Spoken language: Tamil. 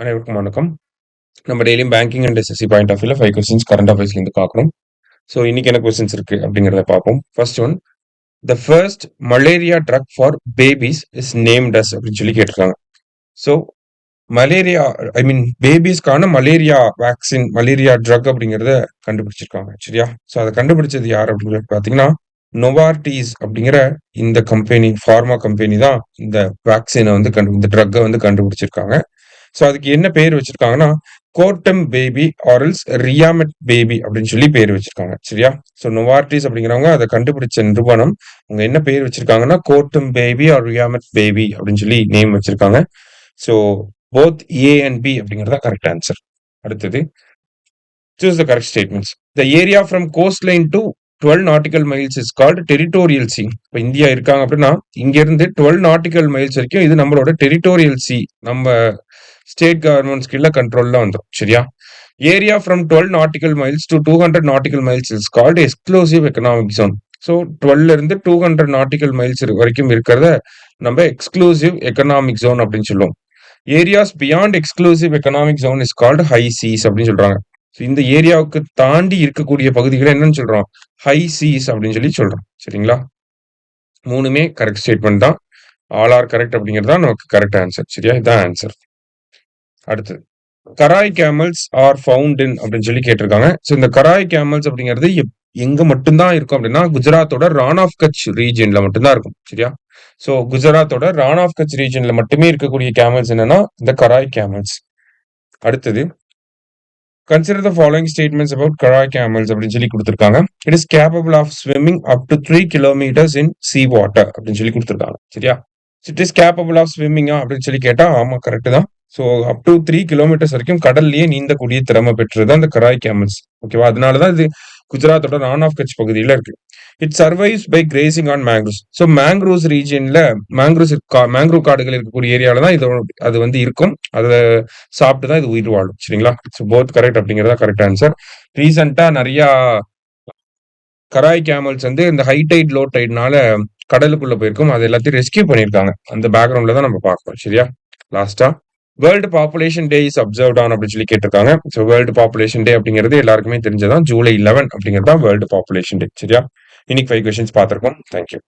அனைவருக்கும் வணக்கம். நம்ம டெய்லியும் banking and SSC point of வியூல 5 கொஸ்டின்ஸ் கரண்ட் அஃபேர்ஸ்லேருந்து பார்க்கணும். ஸோ இன்னைக்கு என்ன கொஸ்டின்ஸ் இருக்கு அப்படிங்கிறத பார்ப்போம். First one, the first malaria drug for babies is named as அப்படின்னு சொல்லி கேட்டிருக்காங்க. ஸோ மலேரியா பேபிஸ்க்கான மலேரியா வேக்சின், மலேரியா ட்ரக் அப்படிங்கிறத கண்டுபிடிச்சிருக்காங்க. சரியா? ஸோ அதை கண்டுபிடிச்சது யார் அப்படின்னு பார்த்தீங்கன்னா நோவார்டிஸ் அப்படிங்கிற இந்த கம்பெனி, ஃபார்மா கம்பெனி தான் இந்த வேக்சினை வந்து இந்த ட்ரக்கை வந்து கண்டுபிடிச்சிருக்காங்க. ஸோ அதுக்கு என்ன பேர் வச்சிருக்காங்கன்னா கோட்டம் பேபி ஆரல்ஸ் ரியாமெட் பேபி அப்படின்னு சொல்லி பேர் வச்சிருக்காங்க. சரியா? ஸோ நோவார்டிஸ் அப்படிங்கிறவங்க அதை கண்டுபிடிச்ச நிறுவனம் அவங்க என்ன பேர் வச்சிருக்காங்கன்னா கோட்டம் பேபி ஆர் ரியாமெட் பேபி அப்படின்னு சொல்லி நேம் வச்சிருக்காங்க. So both A and B அப்படிங்கிறதா கரெக்ட் ஆன்சர். அடுத்தது, choose the correct statements. The area from coastline to 12 nautical miles is called territorial sea. இப்போ இந்தியா இருக்காங்க அப்படின்னா இங்க இருந்து 12 nautical miles வரைக்கும் இது நம்மளோட territorial sea, நம்ம ஸ்டேட் கவர்மெண்ட்ஸ் கீழ கண்ட்ரோல்ல வந்துடும். சரியா? Area from 12 nautical miles to 200 nautical miles is called exclusive economic zone. So 12 இருந்து 200 nautical miles வரைக்கும் இருக்கிறத நம்ம எக்ஸ்க்ளூசிவ் எக்கனாமிக் ஜோன் அப்படின்னு சொல்லுவோம். Areas beyond exclusive economic zone is called high seas அப்படின்னு சொல்றாங்க. இந்த ஏரியாவுக்கு தாண்டி இருக்கக்கூடிய பகுதிகளை என்னன்னு சொல்றோம்? ஹை சீஸ் அப்படின்னு சொல்லி சொல்றோம். சரிங்களா? மூணுமே கரெக்ட் ஸ்டேட்மெண்ட் தான். ஆல் ஆர் கரெக்ட் அப்படிங்கிறது தான் நமக்கு கரெக்ட் ஆன்சர். சரியா? இதுதான் ஆன்சர். அடுத்தது, கராய் கேமல்ஸ் ஆர் ஃபவுண்ட் இன் அப்படின்னு சொல்லி கேட்டிருக்காங்க. ஸோ இந்த கராய் கேமல்ஸ் அப்படிங்கிறது எங்க மட்டும்தான் இருக்கும் அப்படின்னா குஜராத்தோட ரான் ஆஃப் கட்ச் ரீஜன்ல மட்டும்தான் இருக்கும். சரியா? ஸோ குஜராத்தோட ரான் ஆஃப் கட்ச் ரீஜன்ல மட்டுமே இருக்கக்கூடிய கேமல்ஸ் என்னன்னா இந்த கராய் கேமல்ஸ். அடுத்தது, consider the following statements about Kharai camels அப்படின்னு சொல்லி கொடுத்துருக்காங்க. It is capable of swimming up to 3 kilometers in sea water அப்படின்னு சொல்லி கொடுத்துருக்காங்க. சரியா? இட் இஸ் கேப்பபிள் ஆஃப் ஸ்விம்மிங்கா அப்படின்னு சொல்லி கேட்டா ஆமா கரெக்ட் தான். ஸோ அப் டு 3 kilometers வரைக்கும் கடல்லையே நீந்தக்கூடிய திறமை பெற்றது அந்த கராய் கேமல்ஸ். ஓகேவா? அதனாலதான் இது குஜராத்தோட ரான் ஆஃப் கட்ச் பகுதியில இருக்கு. It survives by grazing on mangroves. So mangroves ரீஜன்ல மேங்க்ரூவ் காடுகள் இருக்கக்கூடிய ஏரியால தான் அது வந்து இருக்கும். அதை சாப்பிட்டு தான் இது உயிர் வாழும். சரிங்களா? ஸோ போத் கரெக்ட் அப்படிங்கிறதா கரெக்ட் ஆன்சர். ரீசெண்டா நிறைய கராய் கேமல்ஸ் வந்து இந்த ஹை டைட் லோ டைட்னால கடலுக்குள்ள போயிருக்கும். அது எல்லாத்தையும் ரெஸ்கியூ பண்ணியிருக்காங்க. அந்த பேக்ரவுண்ட்ல தான் நம்ம பார்க்கணும். சரியா? லாஸ்டா, world population day is observed on அப்படின்னு சொல்லி கேட்டிருக்காங்க. ஸோ வேர்ல்டு பாப்புலேஷன் டே அப்படிங்கிறது எல்லாருக்குமே தெரிஞ்சதான். ஜூலை 11 அப்படிங்கிறது தான் வேர்ல்டு பாப்புலேஷன் டே. சரியா? இன்னைக்கு 5 கொஸ்டின்ஸ் பார்த்திருக்கோம். தேங்க்யூ.